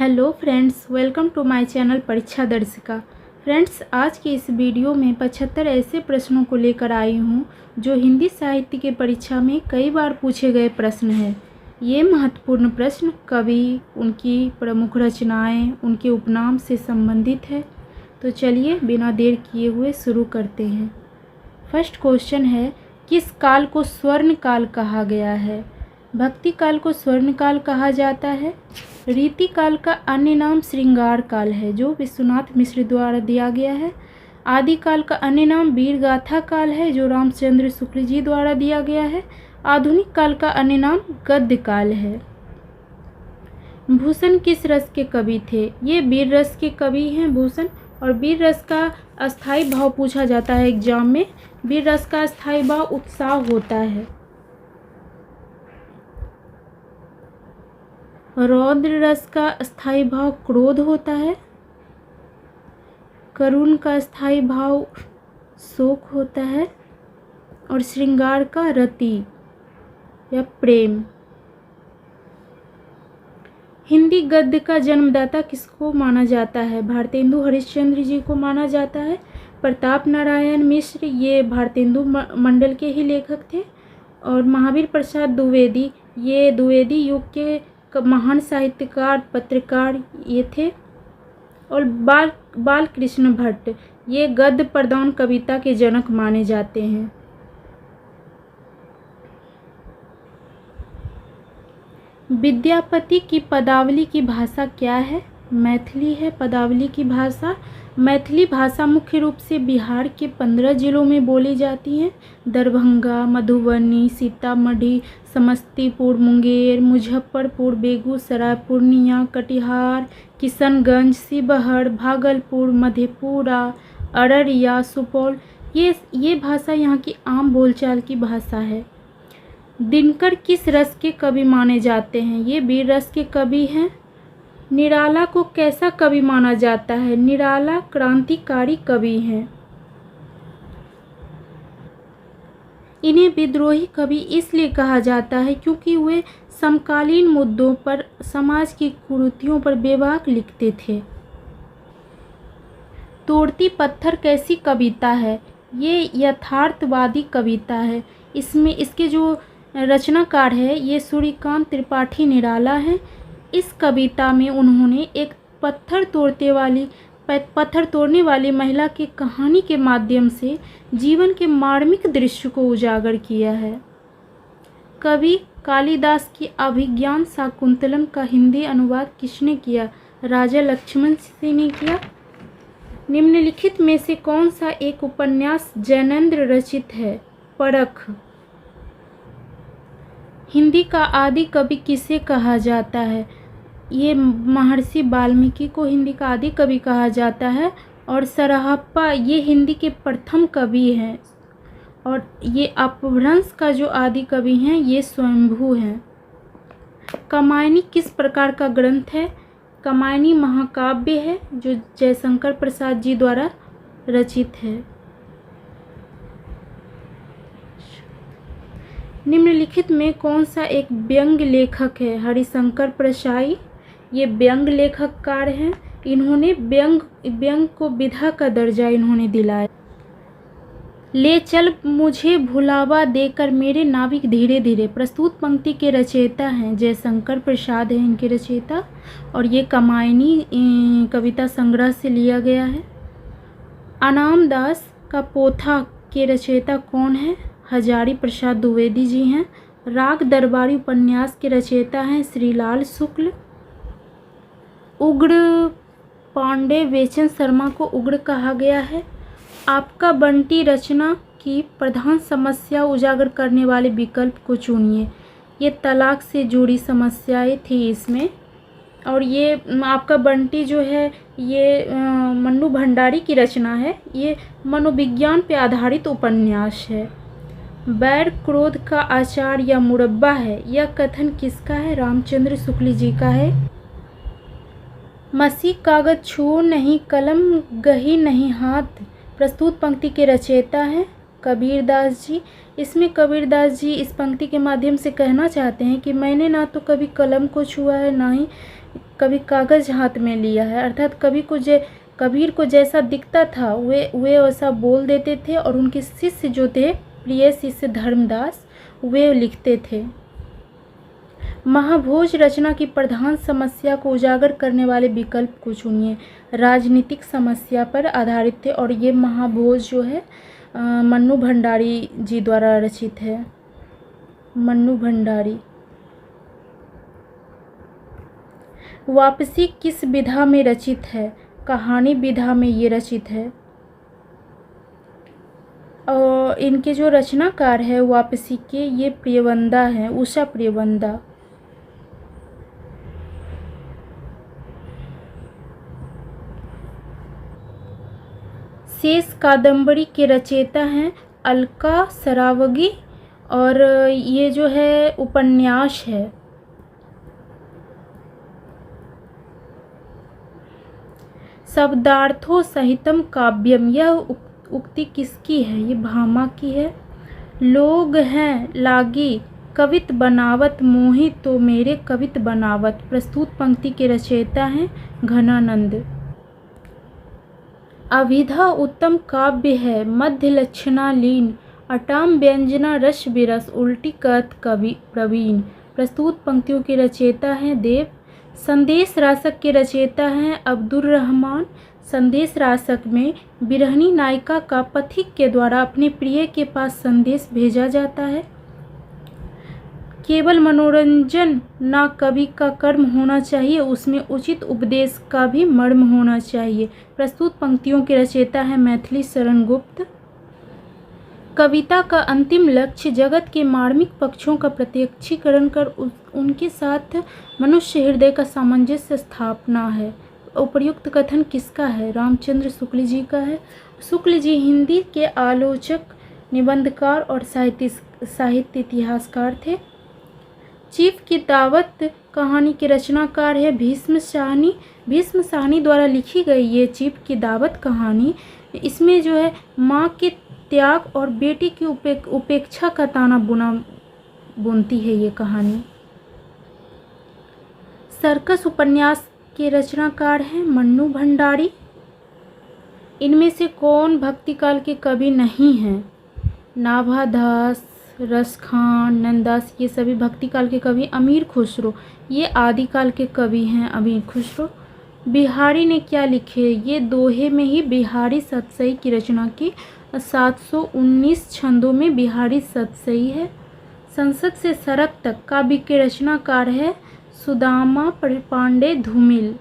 Hello friends, welcome to my channel Pariksha Darshika. Friends, आज की इस वीडियो में 75 ऐसे प्रश्नों को लेकर आई हूँ जो हिंदी साहित्य के परीक्षा में कई बार पूछे गए प्रश्न हैं। ये महत्वपूर्ण प्रश्न कवि, उनकी प्रमुख रचनाएं, उनके उपनाम से संबंधित है। तो चलिए बिना देर किए हुए शुरू करते हैं। फर्स्ट क्वेश्चन है, किस काल को स्वर्ण काल कहा गया है? भक्ति काल को स्वर्ण काल कहा जाता है। रीति काल का अन्य नाम श्रृंगार काल है जो विश्वनाथ मिश्र द्वारा दिया गया है। आदि काल का अन्य नाम वीर गाथा काल है जो रामचंद्र शुक्ल जी द्वारा दिया गया है। आधुनिक काल का अन्य नाम गद्य काल है। भूषण किस रस के कवि थे? ये वीर रस के कवि हैं भूषण। और वीर रस का अस्थाई भाव पूछा जाता है एग्जाम में। वीर रस का अस्थाई भाव उत्साह होता है। रौद्र रस का स्थायी भाव क्रोध होता है। करुण का स्थायी भाव शोक होता है। और श्रृंगार का रति या प्रेम। हिंदी गद्य का जन्मदाता किसको माना जाता है? भारतेंदु हरिश्चंद्र जी को माना जाता है। प्रताप नारायण मिश्र ये भारतेंदु मंडल के ही लेखक थे। और महावीर प्रसाद द्विवेदी ये द्विवेदी युग के महान साहित्यकार पत्रकार ये थे। और बाल कृष्ण भट्ट ये गद्य प्रधान कविता के जनक माने जाते हैं। विद्यापति की पदावली की भाषा क्या है? मैथिली है पदावली की भाषा। मैथिली भाषा मुख्य रूप से बिहार के 15 जिलों में बोली जाती है। दरभंगा, मधुबनी, सीतामढ़ी, समस्तीपुर, मुंगेर, मुजफ्फरपुर, बेगूसराय, पूर्णिया, कटिहार, किशनगंज, शिवहर, भागलपुर, मधेपुरा, अररिया, सुपौल ये भाषा यहाँ की आम बोलचाल की भाषा है। दिनकर किस रस के कवि माने जाते हैं? ये वीर रस के कवि हैं। निराला को कैसा कवि माना जाता है? निराला क्रांतिकारी कवि हैं। इन्हें विद्रोही कवि इसलिए कहा जाता है क्योंकि वे समकालीन मुद्दों पर, समाज की कुरीतियों पर बेबाक लिखते थे। तोड़ती पत्थर कैसी कविता है? ये यथार्थवादी कविता है। इसमें इसके जो रचनाकार है ये सूर्यकांत त्रिपाठी निराला हैं। इस कविता में उन्होंने एक पत्थर तोड़ने वाली महिला की कहानी के माध्यम से जीवन के मार्मिक दृश्य को उजागर किया है। कवि कालिदास की अभिज्ञान शाकुंतलम का हिंदी अनुवाद किसने किया? राजा लक्ष्मण सिंह ने किया। निम्नलिखित में से कौन सा एक उपन्यास जैनेन्द्र रचित है? परख। हिंदी का आदि कवि किसे कहा जाता है? ये महर्षि वाल्मीकि को हिंदी का आदि कवि कहा जाता है। और सरहप्पा ये हिंदी के प्रथम कवि हैं। और ये अपभ्रंश का जो आदि कवि हैं ये स्वयंभू हैं। कमायनी किस प्रकार का ग्रंथ है? कमायनी महाकाव्य है जो जयशंकर प्रसाद जी द्वारा रचित है। निम्नलिखित में कौन सा एक व्यंग्य लेखक है? हरिशंकर प्रसाई ये व्यंग लेखककार हैं। इन्होंने व्यंग को विधा का दर्जा इन्होंने दिलाया। ले चल मुझे भुलावा देकर मेरे नाविक धीरे धीरे प्रस्तुत पंक्ति के रचयिता हैं जयशंकर प्रसाद हैं इनके रचयिता। और ये कमायनी कविता संग्रह से लिया गया है। अनाम दास का पोथा के रचयिता कौन है? हजारी प्रसाद द्विवेदी जी हैं। राग दरबारी उपन्यास के रचयिता हैं श्रीलाल शुक्ल। उग्र पांडे वेचन शर्मा को उग्र कहा गया है। आपका बंटी रचना की प्रधान समस्या उजागर करने वाले विकल्प को चुनिए। ये तलाक से जुड़ी समस्याएं थी इसमें। और ये आपका बंटी जो है ये मन्नू भंडारी की रचना है। ये मनोविज्ञान पर आधारित उपन्यास है। बैर क्रोध का आचार या मुरब्बा है, यह कथन किसका है? रामचंद्र शुक्ल जी का है। मसी कागज छुओ नहीं, कलम गही नहीं हाथ प्रस्तुत पंक्ति के रचयिता हैं कबीरदास जी। इसमें कबीरदास जी इस पंक्ति के माध्यम से कहना चाहते हैं कि मैंने ना तो कभी कलम को छुआ है ना ही कभी कागज़ हाथ में लिया है, अर्थात कबीर को जैसा दिखता था वे वैसा बोल देते थे और उनके शिष्य जो थे, प्रिय शिष्य धर्मदास, वे लिखते थे। महाभोज रचना की प्रधान समस्या को उजागर करने वाले विकल्प को चुनिए। राजनीतिक समस्या पर आधारित थे और ये महाभोज जो है मन्नू भंडारी जी द्वारा रचित है। मन्नू भंडारी। वापसी किस विधा में रचित है? कहानी विधा में ये रचित है। और इनके जो रचनाकार है वापसी के, ये प्रियवंदा हैं, उषा प्रियवंदा। शेष कादंबरी के रचयिता हैं अलका सरावगी और ये जो है उपन्यास है। शब्दार्थो सहितम काव्यम, यह उक्ति किसकी है? ये भामा की है। लोग हैं लागी कवित बनावत, मोहि तो मेरे कवित बनावत। प्रस्तुत पंक्ति के रचयिता हैं घनानंद। अभिधा उत्तम काव्य है, मध्य लक्षणा लीन, अटाम व्यंजना रस विरस, उल्टी कहत कवि प्रवीण। प्रस्तुत पंक्तियों के रचयिता हैं देव। संदेश रासक के रचयिता हैं अब्दुर रहमान। संदेश रासक में बिरहनी नायिका का पथिक के द्वारा अपने प्रिय के पास संदेश भेजा जाता है। केवल मनोरंजन ना कवि का कर्म होना चाहिए, उसमें उचित उपदेश का भी मर्म होना चाहिए। प्रस्तुत पंक्तियों के रचयिता हैं मैथिली शरण गुप्त। कविता का अंतिम लक्ष्य जगत के मार्मिक पक्षों का प्रत्यक्षीकरण कर उनके साथ मनुष्य हृदय का सामंजस्य स्थापना है। उपर्युक्त कथन किसका है? रामचंद्र शुक्ल जी का है। शुक्ल जी हिंदी के आलोचक, निबंधकार और साहित्य इतिहासकार थे। चीफ की दावत कहानी के रचनाकार है भीष्म साहनी। भीष्म साहनी द्वारा लिखी गई ये चीफ की दावत कहानी, इसमें जो है माँ के त्याग और बेटी की उपेक्षा का ताना बुनती है ये कहानी। सर्कस उपन्यास के रचनाकार हैं मन्नू भंडारी। इनमें से कौन भक्तिकाल के कवि नहीं हैं? नाभादास, रसखान, नंददास, ये सभी भक्तिकाल के कवि। अमीर खुसरो, ये आदिकाल के कवि हैं अमीर खुसरो। बिहारी ने क्या लिखे? ये दोहे में ही बिहारी सतसई की रचना की। 719 छंदों में बिहारी सतसई है। संसद से सड़क तक काव्य के रचनाकार है सुदामा पांडे धूमिल।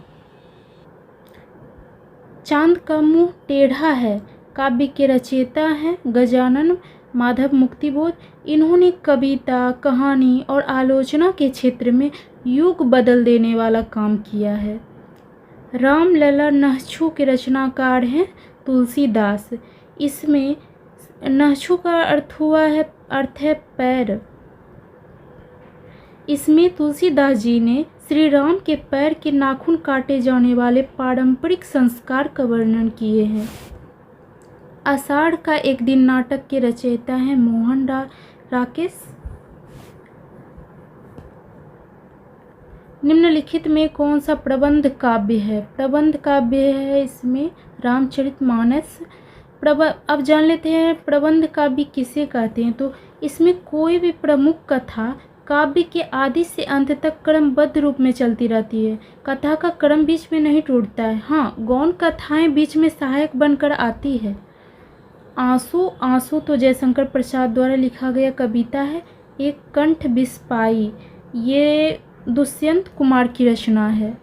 चांद का मुंह टेढ़ा है काव्य के रचयिता हैं गजानन माधव मुक्तिबोध। इन्होंने कविता, कहानी और आलोचना के क्षेत्र में युग बदल देने वाला काम किया है। रामलला नहछु के रचनाकार हैं तुलसीदास। इसमें नहछु का अर्थ है पैर। इसमें तुलसीदास जी ने श्री राम के पैर के नाखून काटे जाने वाले पारंपरिक संस्कार का वर्णन किए हैं। आषाढ़ का एक दिन नाटक के रचयिता हैं मोहन राकेश। निम्नलिखित में कौन सा प्रबंध काव्य है? प्रबंध काव्य है इसमें रामचरितमानस। अब जान लेते हैं प्रबंध काव्य किसे कहते हैं। तो इसमें कोई भी प्रमुख कथा काव्य के आदि से अंत तक क्रमबद्ध रूप में चलती रहती है। कथा का क्रम बीच में नहीं टूटता है। हाँ, गौण कथाएं बीच में सहायक बनकर आती है। आंसू तो जयशंकर प्रसाद द्वारा लिखा गया कविता है। एक कंठ बिस्पाई, ये दुष्यंत कुमार की रचना है।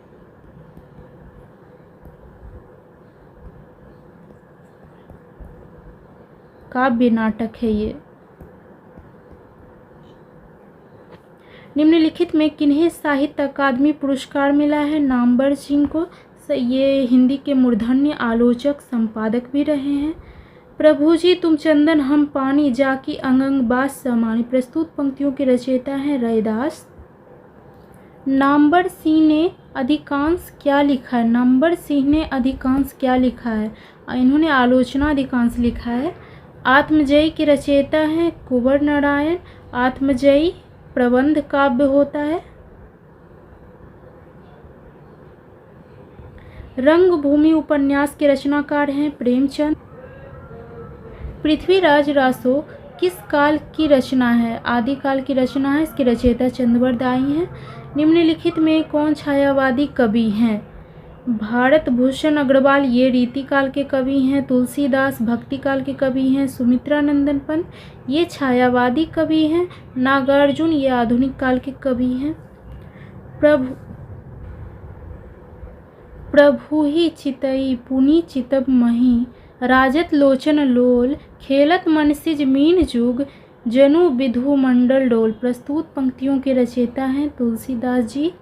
काव्य नाटक है ये। निम्नलिखित में किन्हें साहित्य अकादमी पुरस्कार मिला है? नामवर सिंह को। ये हिंदी के मूर्धन्य आलोचक, संपादक भी रहे हैं। प्रभु जी तुम चंदन हम पानी, जाकी अंग अंग बास समानी। प्रस्तुत पंक्तियों के रचयिता हैं रैदास। नामवर सिंह ने अधिकांश क्या लिखा है? नामवर सिंह ने अधिकांश क्या लिखा है? इन्होंने आलोचना अधिकांश लिखा है। आत्मजयी के रचयिता हैं कुंवर नारायण। आत्मजयी प्रबंध काव्य होता है। रंगभूमि उपन्यास के रचनाकार हैं प्रेमचंद। पृथ्वीराज रासो किस काल की रचना है? आदिकाल की रचना है। इसके रचयिता चंद्रवरदाई हैं। निम्नलिखित में कौन छायावादी कवि हैं? भारत भूषण अग्रवाल, ये रीति काल के कवि हैं। तुलसीदास भक्ति काल के कवि हैं। सुमित्रा नंदन पंत, ये छायावादी कवि हैं। नागार्जुन, ये आधुनिक काल के कवि हैं। प्रभु ही चितई पुनि चितब मही, राजत लोचन लोल, खेलत मनसिज मीन जुग, जनु विधु मंडल डोल। प्रस्तुत पंक्तियों के रचयिता हैं तुलसीदास जी।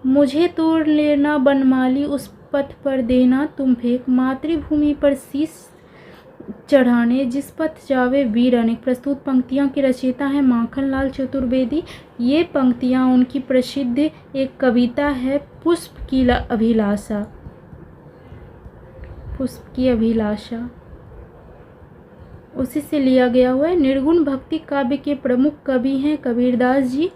मुझे तोड़ लेना बनमाली, उस पथ पर देना तुम फेंक, मातृभूमि पर शीश चढ़ाने, जिस पथ जावे वीर अनेक। प्रस्तुत पंक्तियां के रचयिता हैं माखनलाल चतुर्वेदी। ये पंक्तियां उनकी प्रसिद्ध एक कविता है पुष्प की अभिलाषा। पुष्प की अभिलाषा उसी से लिया गया हुआ है। निर्गुण भक्ति काव्य के प्रमुख कवि हैं कबीरदास जी।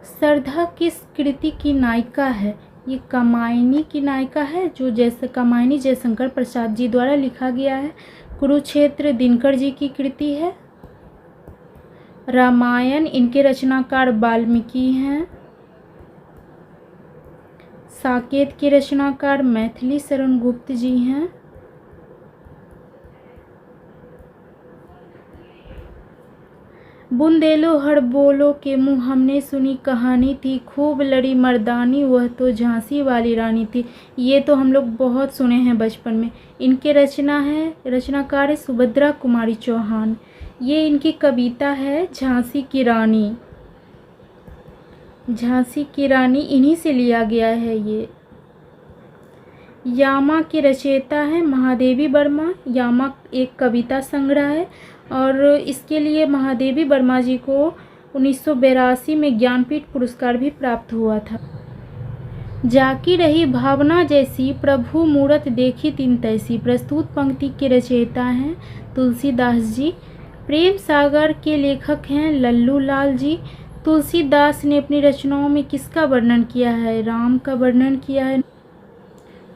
श्रद्धा किस कृति की नायिका है? ये कामायनी की नायिका है, जो कामायनी जयशंकर प्रसाद जी द्वारा लिखा गया है। कुरुक्षेत्र दिनकर जी की कृति है। रामायण, इनके रचनाकार वाल्मीकि हैं। साकेत के रचनाकार मैथिली शरण गुप्त जी हैं। बुंदेलो हर बोलो के मुँह, हमने सुनी कहानी थी, खूब लड़ी मर्दानी, वह तो झांसी वाली रानी थी। ये तो हम लोग बहुत सुने हैं बचपन में। इनके रचनाकार है सुभद्रा कुमारी चौहान। ये इनकी कविता है झांसी की रानी। झांसी की रानी इन्हीं से लिया गया है। ये यामा के रचयिता है महादेवी वर्मा। यामा एक कविता संग्रह है और इसके लिए महादेवी वर्मा जी को 1982 में ज्ञानपीठ पुरस्कार भी प्राप्त हुआ था। जाकी रही भावना जैसी, प्रभु मूरत देखी तिन तैसी। प्रस्तुत पंक्ति के रचयिता हैं तुलसीदास जी। प्रेम सागर के लेखक हैं लल्लू लाल जी। तुलसीदास ने अपनी रचनाओं में किसका वर्णन किया है? राम का वर्णन किया है।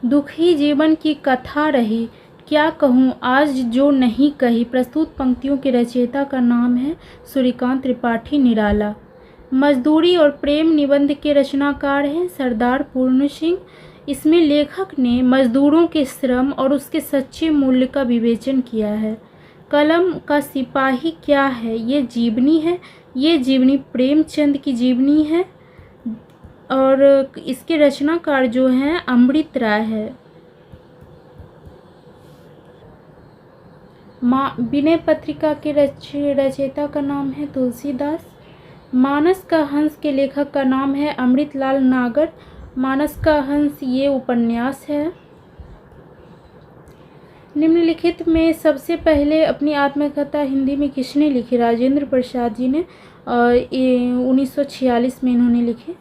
दुखी जीवन की कथा रही, क्या कहूँ आज जो नहीं कही। प्रस्तुत पंक्तियों के रचयिता का नाम है सूर्यकांत त्रिपाठी निराला। मजदूरी और प्रेम निबंध के रचनाकार हैं सरदार पूर्ण सिंह। इसमें लेखक ने मजदूरों के श्रम और उसके सच्चे मूल्य का विवेचन किया है। कलम का सिपाही क्या है? ये जीवनी है। ये जीवनी प्रेमचंद की जीवनी है और इसके रचनाकार जो हैं अमृत राय है। विनय पत्रिका के रचयिता का नाम है तुलसीदास। मानस का हंस के लेखक का नाम है अमृतलाल नागर। मानस का हंस ये उपन्यास है। निम्नलिखित में सबसे पहले अपनी आत्मकथा हिंदी में किसने लिखी? राजेंद्र प्रसाद जी ने 1946 में इन्होंने लिखी।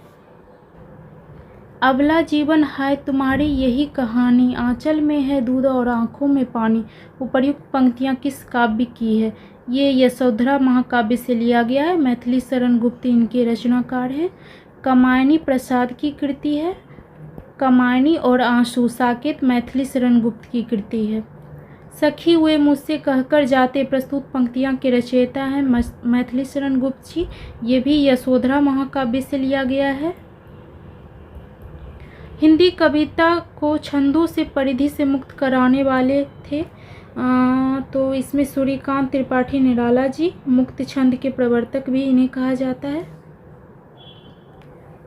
अबला जीवन है तुम्हारी यही कहानी, आंचल में है दूध और आँखों में पानी। उपर्युक्त पंक्तियाँ किस काव्य की है? ये यशोधरा महाकाव्य से लिया गया है। मैथिली शरण गुप्त इनके रचनाकार हैं। कामायनी प्रसाद की कृति है। कामायनी और आंसू साकेत मैथिली शरण गुप्त की कृति है। सखी हुए मुझसे कहकर जाते, प्रस्तुत पंक्तियाँ के रचयिता हैं मैथिली शरण गुप्त जी। ये भी यशोधरा महाकाव्य से लिया गया है। हिंदी कविता को छंदों से परिधि से मुक्त कराने वाले थे तो इसमें सूर्यकांत त्रिपाठी निराला जी, मुक्त छंद के प्रवर्तक भी इन्हें कहा जाता है।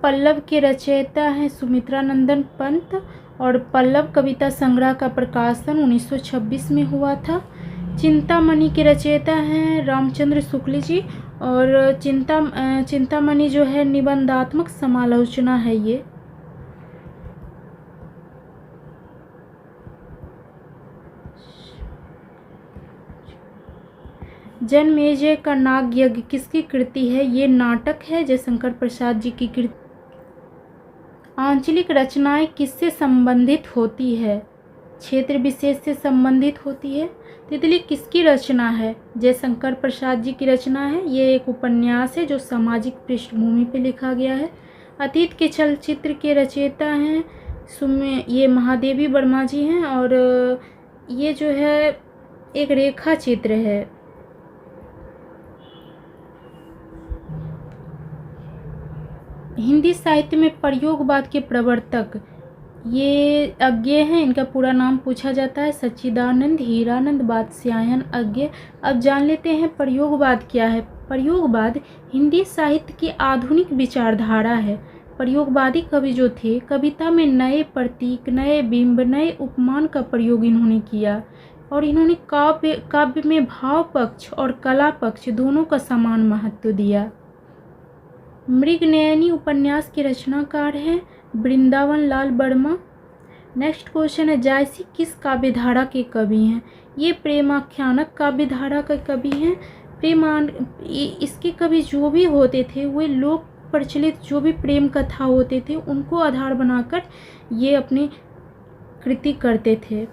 पल्लव के रचयिता हैं सुमित्रा नंदन पंत और पल्लव कविता संग्रह का प्रकाशन 1926 में हुआ था। चिंतामणि के रचयिता हैं रामचंद्र शुक्ल जी और चिंतामणि जो है निबंधात्मक समालोचना है। ये जनमेजय का नाग यज्ञ किसकी कृति है? ये नाटक है जयशंकर प्रसाद जी की कृति। आंचलिक रचनाएं किससे संबंधित होती है? क्षेत्र विशेष से संबंधित होती है। तितली किसकी रचना है? जयशंकर प्रसाद जी की रचना है। ये एक उपन्यास है जो सामाजिक पृष्ठभूमि पर लिखा गया है। अतीत के चलचित्र के रचयिता हैं ये महादेवी वर्मा जी हैं और ये जो है एक रेखा चित्र है। हिंदी साहित्य में प्रयोगवाद के प्रवर्तक ये अज्ञेय हैं। इनका पूरा नाम पूछा जाता है सच्चिदानंद हीरानंद वात्स्यायन अज्ञेय। अब जान लेते हैं प्रयोगवाद क्या है। प्रयोगवाद हिंदी साहित्य की आधुनिक विचारधारा है। प्रयोगवादी कवि जो थे, कविता में नए प्रतीक, नए बिंब, नए उपमान का प्रयोग इन्होंने किया और इन्होंने काव्य में भाव पक्ष और कला पक्ष दोनों का समान महत्व दिया। मृगनयनी उपन्यास के रचनाकार हैं वृंदावन लाल वर्मा। नेक्स्ट क्वेश्चन है, जायसी किस काव्यधारा के कवि हैं? ये प्रेमाख्यानक काव्यधारा के कवि हैं। इसके कवि जो भी होते थे वे लोक प्रचलित जो भी प्रेम कथा होते थे उनको आधार बनाकर ये अपनी कृति करते थे।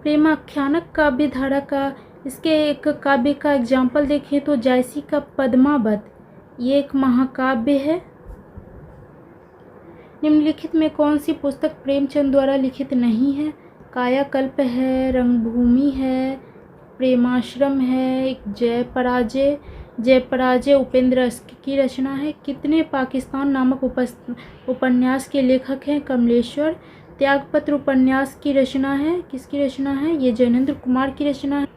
प्रेमाख्यानक काव्यधारा का इसके एक काव्य का एग्जाम्पल देखें तो जायसी का पद्मावत, ये एक महाकाव्य है। निम्नलिखित में कौन सी पुस्तक प्रेमचंद द्वारा लिखित नहीं है? कायाकल्प है, रंगभूमि है, प्रेमाश्रम है, एक जय पराजय उपेंद्र की रचना है। कितने पाकिस्तान नामक उपन्यास के लेखक हैं? कमलेश्वर। त्यागपत्र उपन्यास की रचना है, किसकी रचना है? ये जैनेंद्र कुमार की रचना है।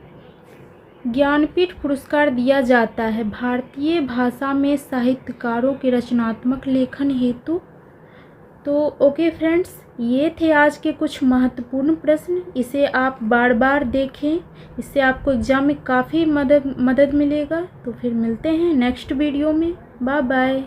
ज्ञानपीठ पुरस्कार दिया जाता है भारतीय भाषा में साहित्यकारों के रचनात्मक लेखन हेतु। तो ओके फ्रेंड्स, ये थे आज के कुछ महत्वपूर्ण प्रश्न। इसे आप बार बार देखें, इससे आपको एग्ज़ाम में काफ़ी मदद मिलेगा। तो फिर मिलते हैं नेक्स्ट वीडियो में। Bye bye.